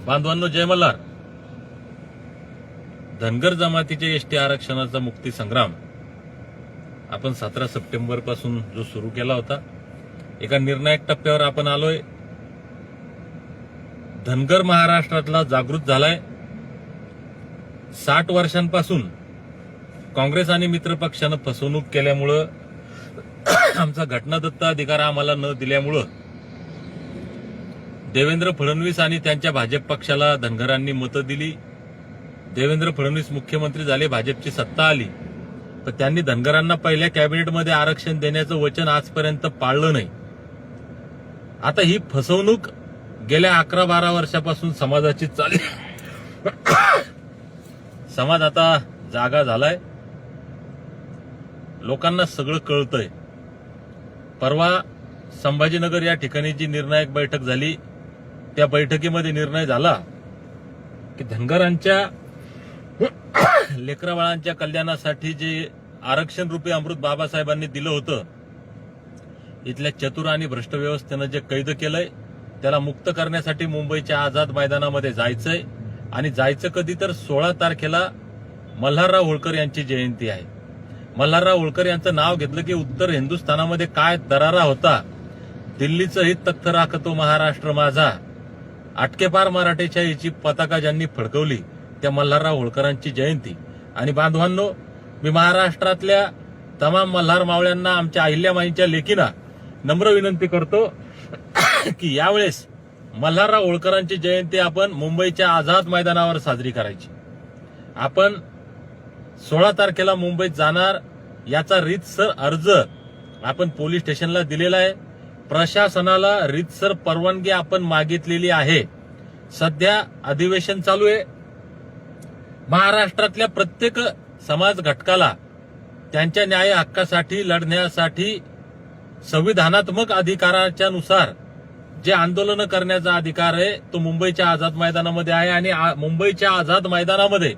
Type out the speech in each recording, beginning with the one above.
बांधवांनो, जय मल्हार. धनगर जमातीच्या एसटी आरक्षणाचा मुक्ती संग्राम आपण 17 सप्टेंबर पासून जो सुरू केला होता, एका निर्णायक टप्प्यावर आपण आलोय. धनगर महाराष्ट्रातला जागृत झालाय. 60 वर्षांपासून काँग्रेस आणि मित्र पक्षानं फसवणूक केल्यामुळं, आमचा घटनादत्त अधिकार आम्हाला न दिल्यामुळं देवेंद्र फडणवीस आणि त्यांच्या भाजप पक्षाला धनगरांनी मतं दिली. देवेंद्र फडणवीस मुख्यमंत्री झाले, भाजपची सत्ता आली, तर त्यांनी धनगरांना पहिल्या कॅबिनेटमध्ये आरक्षण देण्याचं वचन आजपर्यंत पाळलं नाही. आता ही फसवणूक गेल्या 11-12 वर्षापासून समाजाची चालली. समाज आता जागा झालाय. लोकांना सगळं कळतंय. परवा संभाजीनगर या ठिकाणी जी निर्णायक बैठक झाली, त्या बैठकीमध्ये निर्णय झाला की धनगरांच्या लेकराबाळांच्या कल्याणासाठी जे आरक्षण रूपी अमृत बाबासाहेबांनी दिलं होतं, इथल्या चतुर आणि भ्रष्ट व्यवस्थेनं जे कैद केलंय, त्याला मुक्त करण्यासाठी मुंबईच्या आझाद मैदानामध्ये जायचंय. आणि जायचं कधी तर 16 तारखेला मल्हारराव होळकर यांची जयंती आहे. मल्हारराव होळकर यांचं नाव घेतलं की उत्तर हिंदुस्थानामध्ये काय दरारा होता. दिल्लीचं हित तख्त राखतो महाराष्ट्र माझा, आटकेपार मराठेशाहीची पताका ज्यांनी फडकवली, त्या मल्हारराव होळकरांची जयंती. आणि बांधवांनो, मी महाराष्ट्रातल्या तमाम मल्हार मावळ्यांना, आमच्या अहिल्यामाईंच्या लेकींना नम्र विनंती करतो की यावेळेस मल्हारराव होळकरांची जयंती आपण मुंबईच्या आझाद मैदानावर साजरी करायची. आपण 16 तारखेला मुंबईत जाणार, याचा रीतसर अर्ज आपण पोलीस स्टेशनला दिलेला आहे. प्रशासनाला रीतसर परवानगी आपण मागितलेली आहे. सध्या अधिवेशन चालू आहे. महाराष्ट्रातल्या प्रत्येक समाज घटकाला त्यांच्या न्याय हक्कासाठी लढण्यासाठी संविधानात्मक अधिकाराच्या नुसार जे आंदोलन करण्याचा अधिकार आहे, तो मुंबईच्या आझाद मैदानामध्ये आहे. आणि मुंबईच्या आझाद मैदानामध्ये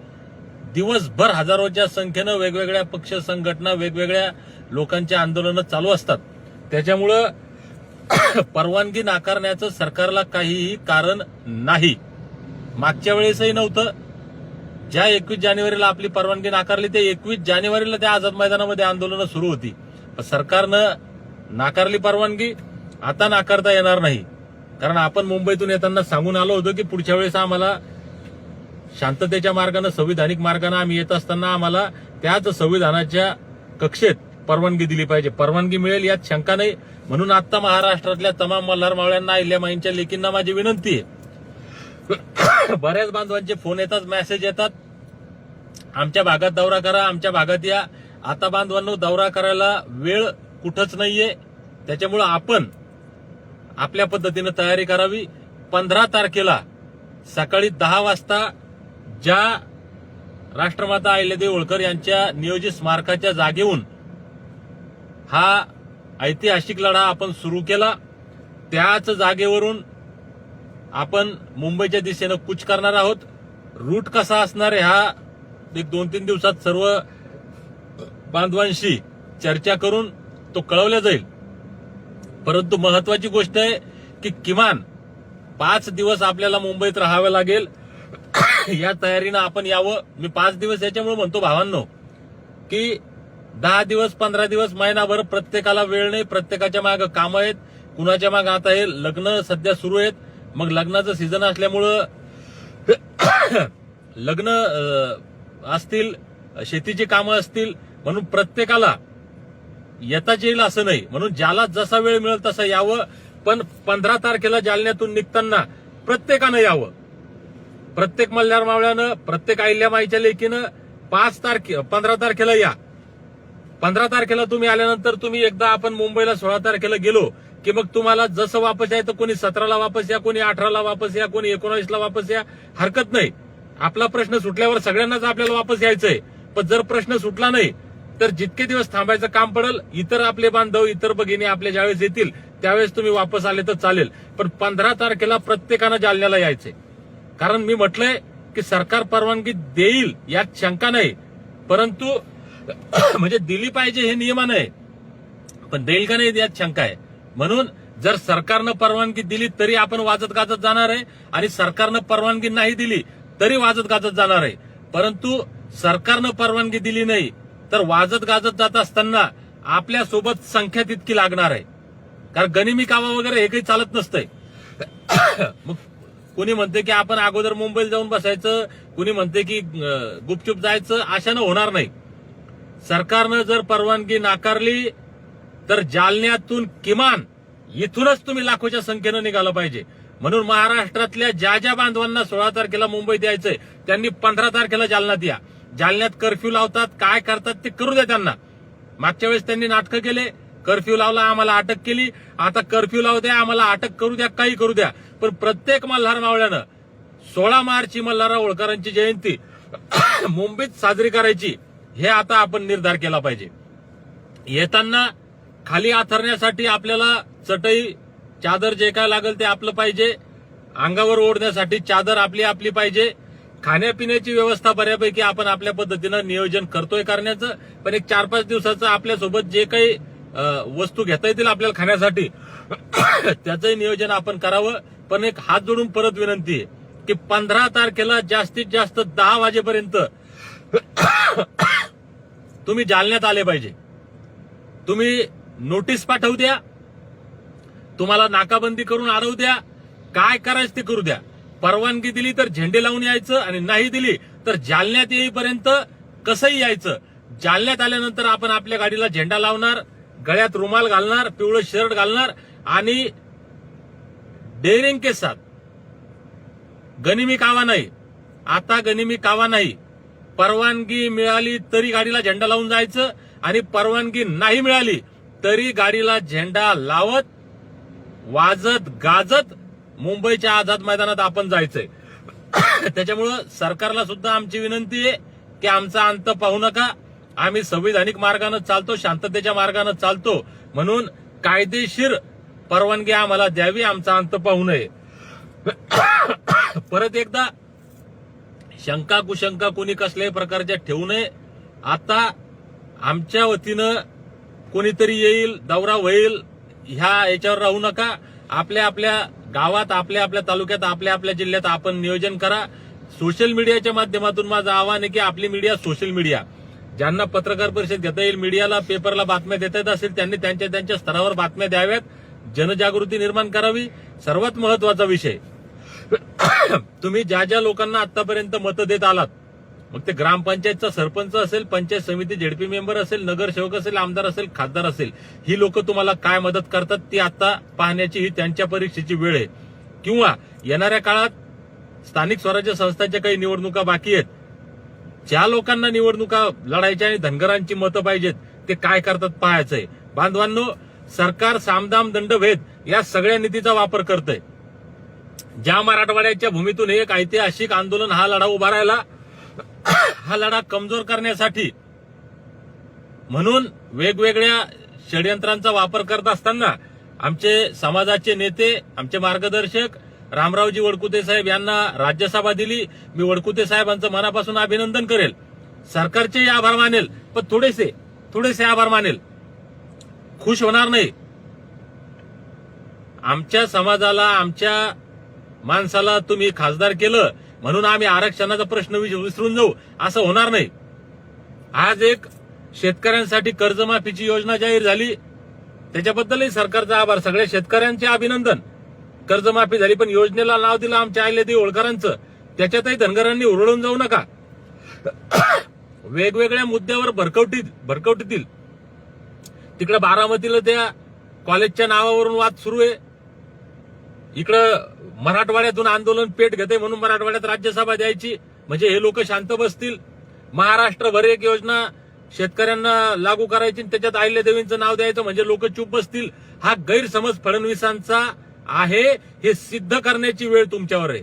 दिवसभर हजारोच्या संख्येनं वेगवेगळ्या पक्ष संघटना, वेगवेगळ्या लोकांचे आंदोलनं चालू असतात. त्याच्यामुळं परवानगी नाकारण्याचं सरकारला काहीही कारण नाही. मागच्या वेळेसही नव्हतं. ज्या 21 जानेवारीला आपली परवानगी नाकारली, ते 21 जानेवारीला त्या आझाद मैदानामध्ये आंदोलनं सुरू होती. पण सरकारनं नाकारली परवानगी. आता नाकारता येणार नाही, कारण आपण मुंबईतून येताना सांगून आलो होतो की पुढच्या वेळेस आम्हाला शांततेच्या मार्गानं, संविधानिक मार्गानं आम्ही येत असताना आम्हाला त्याच संविधानाच्या कक्षेत परवानगी दिली पाहिजे. परवानगी मिळेल यात शंका नाही. म्हणून आता महाराष्ट्रातल्या तमाम मल्हार मावळ्यांना, अहिल्यामाईंच्या लेकींना माझी विनंती आहे. बऱ्याच बांधवांचे फोन येतात, मेसेज येतात, आमच्या भागात दौरा करा, आमच्या भागात या. आता बांधवांनो, दौरा करायला वेळ कुठंच नाहीये. त्याच्यामुळं आपण आपल्या पद्धतीनं तयारी करावी. 15 तारखेला सकाळी 10 वाजता ज्या राष्ट्रमाता अहिल्यादेवी होळकर यांच्या नियोजित स्मारकाच्या जागेहून हा ऐतिहासिक लढा आपण सुरू केला, त्याच जागेवरून आपण मुंबईच्या दिशेनं कूच करणार आहोत. रूट कसा असणार आहे हा 1-2-3 दिवसात सर्व बांधवांशी चर्चा करून तो कळवला जाईल. परंतु महत्वाची गोष्ट आहे की किमान 5 दिवस आपल्याला मुंबईत राहावं लागेल. या तयारीनं आपण यावं. मी 5 दिवस याच्यामुळे म्हणतो भावांनो, की 10 दिवस, 15 दिवस, महिनाभर प्रत्येकाला वेळ नाही. प्रत्येकाच्या मागे कामं आहेत. कुणाच्या मागे आता हे लग्न सध्या सुरू आहेत. मग लग्नाचं सीझन असल्यामुळं लग्न असतील, शेतीची कामं असतील, म्हणून प्रत्येकाला येताच येईल असं नाही. म्हणून ज्याला जसा वेळ मिळेल तसं यावं. पण 15 तारखेला जालन्यातून निघताना प्रत्येकानं यावं. प्रत्येक मल्हार मावळ्यानं, प्रत्येक अहिल्यामाईच्या लेकीनं 15 तारखेला या. 15 तारखेला तुम्ही आल्यानंतर, तुम्ही एकदा आपण मुंबईला 16 तारखेला गेलो की मग तुम्हाला जसं वापस यायचं, कोणी 17ला वापस या, कोणी 18ला वापस या, कोणी 19ला वापस या, हरकत नाही. आपला प्रश्न सुटल्यावर सगळ्यांनाच आपल्याला वापस यायचंय. पण जर प्रश्न सुटला नाही तर जितके दिवस थांबायचं काम पडेल, इतर आपले बांधव, इतर भगिनी आपल्या ज्यावेळेस येतील त्यावेळेस तुम्ही वापस आले तर चालेल. पण 15 तारखेला प्रत्येकानं जालन्याला यायचंय. कारण मी म्हटलंय की सरकार परवानगी देईल यात शंका नाही, परंतु म्हणजे दिली पाहिजे हे नियमानं आहे, पण देईल का नाही यात शंका आहे. म्हणून जर सरकारनं परवानगी दिली तरी आपण वाजत गाजत जाणार आहे आणि सरकारनं परवानगी नाही दिली तरी वाजत गाजत जाणार आहे. परंतु सरकारनं परवानगी दिली नाही तर वाजत गाजत जात असताना आपल्यासोबत संख्या तितकी लागणार आहे. कारण गनिमी कावा वगैरे हे काही चालत नसतंय. मग कुणी म्हणते की आपण अगोदर मुंबईला जाऊन बसायचं, कुणी म्हणते की गुपचूप जायचं, अशानं होणार नाही. सरकारनं जर परवानगी नाकारली तर जालन्यातून किमान इथूनच तुम्ही लाखोच्या संख्येनं निघालं पाहिजे. म्हणून महाराष्ट्रातल्या ज्या ज्या बांधवांना 16 तारखेला मुंबईत यायचंय त्यांनी 15 तारखेला जालन्यात या. जालन्यात कर्फ्यू लावतात, काय करतात ते करू द्या त्यांना. मागच्या वेळेस त्यांनी नाटकं केले, कर्फ्यू लावला, आम्हाला अटक केली. आता कर्फ्यू लावू द्या, आम्हाला अटक करू द्या, काही करू द्या, पण प्रत्येक मल्हार मावळ्यानं 16 मार्चची मल्हारराव होळकरांची जयंती मुंबईत साजरी करायची, हे आता आपण निर्धार केला पाहिजे. येताना खाली आथरण्यासाठी आपल्याला चटई, चादर जे काय लागेल ते आपलं पाहिजे. अंगावर ओढण्यासाठी चादर आपली आपली पाहिजे. खाण्यापिण्याची व्यवस्था बऱ्यापैकी आपण आपल्या पद्धतीनं नियोजन करतोय करण्याचं. पण एक 4-5 दिवसाचं आपल्यासोबत जे काही वस्तू घेता येतील आपल्याला खाण्यासाठी त्याचंही नियोजन आपण करावं. पण एक हात जोडून परत विनंती आहे की 15 तारखेला जास्तीत जास्त 10 वाजेपर्यंत तुम्ही जालन्यात आले पाहिजे. तुम्ही नोटीस पाठवू द्या, तुम्हाला नाकाबंदी करून अडवू द्या, काय करायचं ते करू द्या. परवानगी दिली तर झेंडे लावून यायचं आणि नाही दिली तर जालन्यात येईपर्यंत कसंही यायचं. जालन्यात आल्यानंतर आपण आपल्या गाडीला झेंडा लावणार, गळ्यात रुमाल घालणार, पिवळं शर्ट घालणार आणि डेअरिंग के साथ गनिमी कावा नाही. आता गनिमी कावा नाही. परवानगी मिळाली तरी गाडीला झेंडा लावून जायचं आणि परवानगी नाही मिळाली तरी गाडीला झेंडा लावत वाजत गाजत मुंबईच्या आझाद मैदानात आपण जायचंय. त्याच्यामुळं सरकारला सुद्धा आमची विनंती आहे की आमचा अंत पाहू नका. आम्ही संविधानिक मार्गानं चालतो, शांततेच्या मार्गानं चालतो, म्हणून कायदेशीर परवानगी आम्हाला द्यावी, आमचा अंत पाहू नये. परत एकदा शंका कुशंका कोणी कसल्याही प्रकारच्या ठेवू नये. आता आमच्या वतीनं कोणीतरी येईल, दौरा होईल, ह्या याच्यावर राहू नका. आपल्या आपल्या गावात, आपल्या आपल्या तालुक्यात, आपल्या आपल्या जिल्ह्यात आपण नियोजन करा. सोशल मीडियाच्या माध्यमातून माझं आव्हान आहे की आपली मीडिया, सोशल मीडिया, ज्यांना पत्रकार परिषद घेता येईल, मीडियाला, पेपरला बातम्या देता येत असेल त्यांनी त्यांच्या त्यांच्या स्तरावर बातम्या द्याव्यात, जनजागृती निर्माण करावी. सर्वात महत्वाचा विषय, तुम्ही ज्या ज्या लोकांना आतापर्यंत मतं देत आलात, मग ते ग्रामपंचायतचा सरपंच असेल, पंचायत समिती झेडपी मेंबर असेल, नगरसेवक असेल, आमदार असेल, खासदार असेल, ही लोक तुम्हाला काय मदत करतात ती आता पाहण्याची ही त्यांच्या परीक्षेची वेळ आहे. किंवा येणाऱ्या काळात स्थानिक स्वराज्य संस्थांच्या काही निवडणुका बाकी आहेत, ज्या लोकांना निवडणुका लढायच्या आणि धनगरांची मतं पाहिजेत ते काय करतात पाहायचंय. बांधवांनो, सरकार सामदाम दंडभेद या सगळ्या नीतीचा वापर करतंय. ज्या मराठवाड्याच्या भूमीतून एक ऐतिहासिक आंदोलन, हा लढा उभा राहिला, हा लढा कमजोर करण्यासाठी, म्हणून वेगवेगळ्या षडयंत्रांचा वापर करत असताना आमचे समाजाचे नेते, आमचे मार्गदर्शक रामरावजी वडकुते साहेब यांना राज्यसभा दिली. मी वडकुते साहेबांचं मनापासून अभिनंदन करेल, सरकारचेही आभार मानेल, पण थोडेसे आभार मानेल, खुश होणार नाही. आमच्या समाजाला, आमच्या माणसाला तुम्ही खासदार केलं म्हणून आम्ही आरक्षणाचा प्रश्न विसरून जाऊ, असं होणार नाही. आज एक शेतकऱ्यांसाठी कर्जमाफीची योजना जाहीर झाली, त्याच्याबद्दलही सरकारचा आभार, सगळ्या शेतकऱ्यांचे अभिनंदन. कर्जमाफी झाली, पण योजनेला नाव दिलं आमच्या अहिल्यादेवी होळकरांचं, त्याच्यातही धनगरांनी उरळून जाऊ नका. वेगवेगळ्या मुद्द्यावर भरकवटीतील तिकडे बारामतीला त्या कॉलेजच्या नावावरून वाद सुरू आहे, इकडं मराठवाड्यातून आंदोलन पेट घेते म्हणून मराठवाड्यात राज्यसभा द्यायची म्हणजे हे लोक शांत बसतील. महाराष्ट्रभर एक योजना शेतकऱ्यांना लागू करायची, त्याच्यात अहिल्यादेवींचं नाव द्यायचं म्हणजे लोक चूप बसतील. हा गैरसमज फडणवीसांचा आहे, हे सिद्ध करण्याची वेळ तुमच्यावर आहे.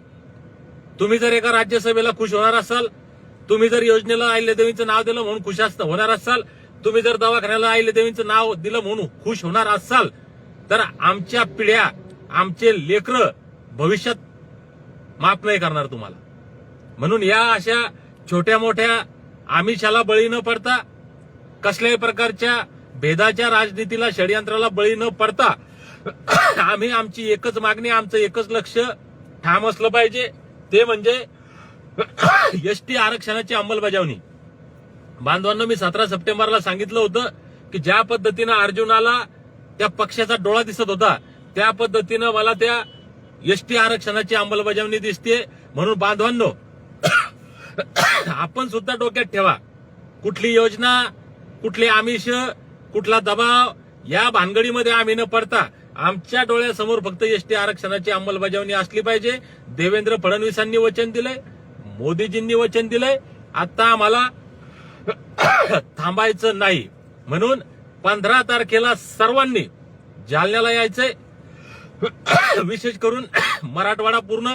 तुम्ही जर एका राज्यसभेला खुश होणार असाल, तुम्ही जर योजनेला अहिल्यादेवींचं नाव दिलं म्हणून खुश होणार असाल, तुम्ही जर दवाखान्याला अहिल्यादेवींचं नाव दिलं म्हणून खुश होणार असाल, तर आमच्या पिढ्या, आमचे लेकरं भविष्यात माफ नाही करणार तुम्हाला. म्हणून या अशा छोट्या मोठ्या आमिषाला बळी न पडता, कसल्याही प्रकारच्या भेदाच्या राजनीतीला, षडयंत्राला बळी न पडता आम्ही आमची एकच मागणी, आमचं एकच लक्ष ठाम असलं पाहिजे, ते म्हणजे एसटी आरक्षणाची अंमलबजावणी. बांधवांनो, मी 17 सप्टेंबरला सांगितलं होतं की ज्या पद्धतीनं अर्जुनाला त्या पक्षाचा डोळा दिसत होता, त्या पद्धतीनं मला त्या एसटी आरक्षणाची अंमलबजावणी दिसते. म्हणून बांधवांनो, आपण सुद्धा डोक्यात ठेवा, कुठली योजना, कुठले आमिष, कुठला दबाव, या भानगडीमध्ये आम्ही न पडता आमच्या डोळ्यासमोर फक्त एसटी आरक्षणाची अंमलबजावणी असली पाहिजे. देवेंद्र फडणवीसांनी वचन दिलंय, मोदीजींनी वचन दिलंय, आता आम्हाला थांबायचं नाही. म्हणून 15 तारखेला सर्वांनी जालन्याला यायचंय. विशेष करून मराठवाडा, पूर्ण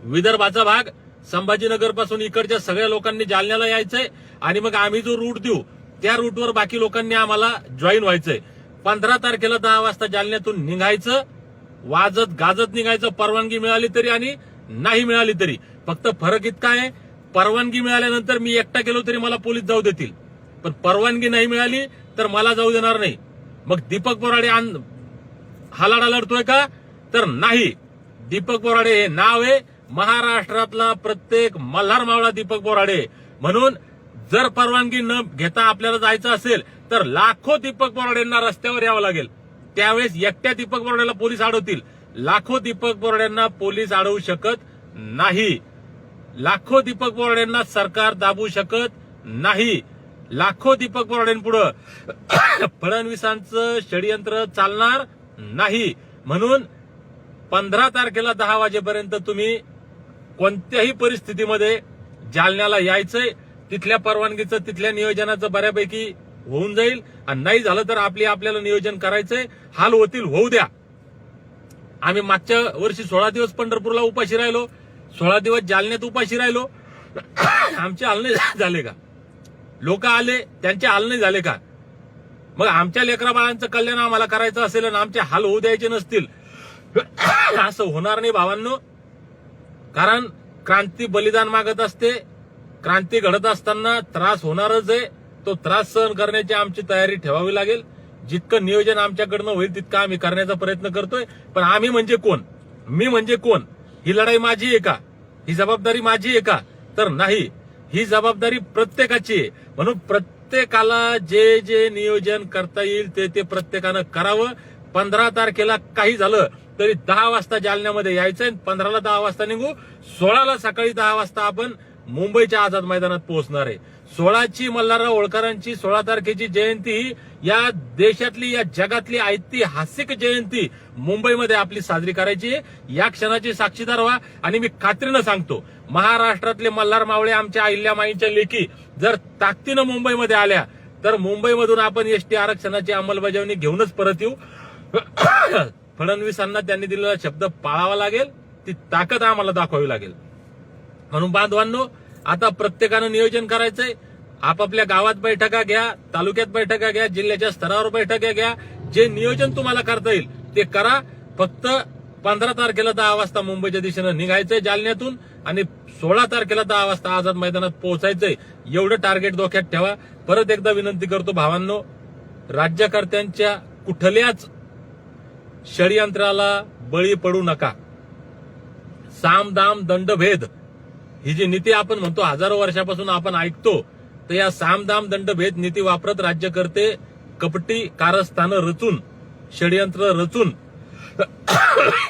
विदर्भाचा भाग, संभाजीनगर पासून इकडच्या सगळ्या लोकांनी जालन्याला यायचंय. आणि मग आम्ही जो रूट देऊ त्या रूटवर बाकी लोकांनी आम्हाला जॉईन व्हायचंय. 15 तारखेला 10 वाजता जालन्यातून निघायचं, वाजत गाजत निघायचं, परवानगी मिळाली तरी आणि नाही मिळाली तरी. फक्त फरक इतका आहे, परवानगी मिळाल्यानंतर मी एकटा गेलो तरी मला पोलीस जाऊ देतील, पण परवानगी नाही मिळाली तर मला जाऊ देणार नाही. मग दीपक बोराडे हा लढा लढतोय का? तर नाही. दीपक बोराडे हे नाव आहे, महाराष्ट्रातला प्रत्येक मल्हार मावळा दीपक बोराडे. म्हणून जर परवानगी न घेता आपल्याला जायचं असेल तर लाखो दीपक बोराडेंना रस्त्यावर यावं लागेल. त्यावेळेस एकट्या दीपक बोराडेला पोलीस अडवतील, लाखो दीपक बोराडेंना पोलीस अडवू शकत नाही. लाखो दीपक बोराडेंना सरकार दाबू शकत नाही. लाखो दीपक बोराडेंपुढं फडणवीसांचं षडयंत्र चालणार नाही. म्हणून 15 तारखेला 10 वाजेपर्यंत तुम्ही कोणत्याही परिस्थितीमध्ये जालन्याला यायचंय. तिथल्या परवानगीचं, तिथल्या नियोजनाचं बऱ्यापैकी होऊन जाईल. आणि नाही झालं तर आपल्याला नियोजन करायचंय. हाल होतील, होऊ द्या. आम्ही मागच्या वर्षी 16 दिवस पंढरपूरला उपाशी राहिलो, 16 दिवस जालन्यात उपाशी राहिलो. आमचे हाल नाही झाले का? लोक आले, त्यांचे हाल नाही झाले का? मग आमच्या लेकरा बाळांचं कल्याण आम्हाला करायचं असेल आणि आमचे हाल होऊ द्यायचे नसतील, असं होणार नाही भावांनो. कारण क्रांती बलिदान मागत असते. क्रांती घडत असताना त्रास होणारच आहे. तो त्रास सहन करण्याची आमची तयारी ठेवावी लागेल. जितकं नियोजन आमच्याकडनं होईल तितकं आम्ही करण्याचा प्रयत्न करतोय. पण आम्ही म्हणजे कोण? मी म्हणजे कोण? ही लढाई माझी आहे का? ही जबाबदारी माझी आहे का? तर नाही, ही जबाबदारी प्रत्येकाची आहे. म्हणून प्रत्येकाला जे जे नियोजन करता येईल ते प्रत्येकानं करावं. 15 तारखेला काही झालं तरी 10 वाजता जालन्यामध्ये यायचंय. 15ला 10 वाजता निघू, 16ला सकाळी 10 वाजता आपण मुंबईच्या आझाद मैदानात पोहोचणार आहे. 16ची मल्हारराव होळकरांची 16 तारखेची जयंती ही या देशातली, या जगातली ऐतिहासिक जयंती मुंबईमध्ये आपली साजरी करायची आहे. या क्षणाची साक्षीदार व्हा. आणि मी खात्रीनं सांगतो, महाराष्ट्रातले मल्हार मावळे, आमच्या अहिल्यामाईंच्या लेकी जर ताकदीनं मुंबईमध्ये आल्या तर मुंबईमधून आपण एसटी आरक्षणाची अंमलबजावणी घेऊनच परत येऊ. फडणवीसांना त्यांनी दिलेला शब्द पाळावा लागेल, ती ताकद आम्हाला दाखवावी लागेल. म्हणून बांधवांनो, आता प्रत्येकानं नियोजन करायचंय. आपापल्या गावात बैठका घ्या, तालुक्यात बैठका घ्या, जिल्ह्याच्या स्तरावर बैठका घ्या. जे नियोजन तुम्हाला करता येईल ते करा. फक्त 15 तारखेला 10 वाजता मुंबईच्या दिशेनं निघायचंय जालन्यातून आणि 16 तारखेला 10 वाजता आझाद मैदानात पोहोचायचंय. एवढं टार्गेट डोक्यात ठेवा. परत एकदा विनंती करतो भावांनो, राज्यकर्त्यांच्या कुठल्याच षडयंत्राला बळी पडू नका. साम दाम दंडभेद ही जी नीती आपण म्हणतो, हजारो वर्षापासून आपण ऐकतो, तर या सामदाम दंडभेद नीती वापरत राज्यकर्ते कपटी कारस्थानं रचून, षडयंत्र रचून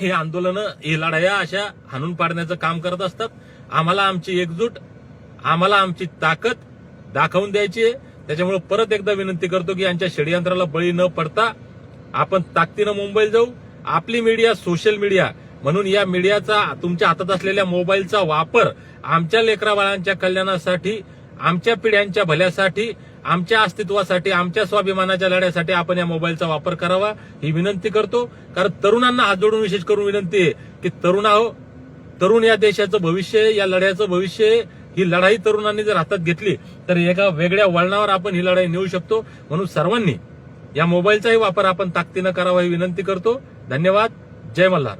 हे आंदोलनं, हे लढाया अशा हाणून पाडण्याचं काम करत असतात. आम्हाला आमची एकजूट, आम्हाला आमची ताकद दाखवून द्यायची आहे. त्याच्यामुळे परत एकदा विनंती करतो की यांच्या षडयंत्राला बळी न पडता आपण ताकदीनं मुंबईला जाऊ. आपली मीडिया सोशल मीडिया म्हणून या मीडियाचा, तुमच्या हातात असलेल्या मोबाईलचा वापर आमच्या लेकरा बाळांच्या कल्याणासाठी, आमच्या पिढ्यांच्या भल्यासाठी, आमच्या अस्तित्वासाठी, आमच्या स्वाभिमानाच्या लढ्यासाठी आपण या मोबाईलचा वापर करावा ही विनंती करतो. कारण तरुणांना हात जोडून विशेष करून विनंती आहे की तरुण या देशाचं भविष्य आहे, या लढ्याचं भविष्य आहे. ही लढाई तरुणांनी जर हातात घेतली तर एका वेगळ्या वळणावर आपण ही लढाई नेऊ शकतो. म्हणून सर्वांनी या मोबाईलचाही वापर आपण ताकदीनं करावा ही विनंती करतो. धन्यवाद. जय मल्हार.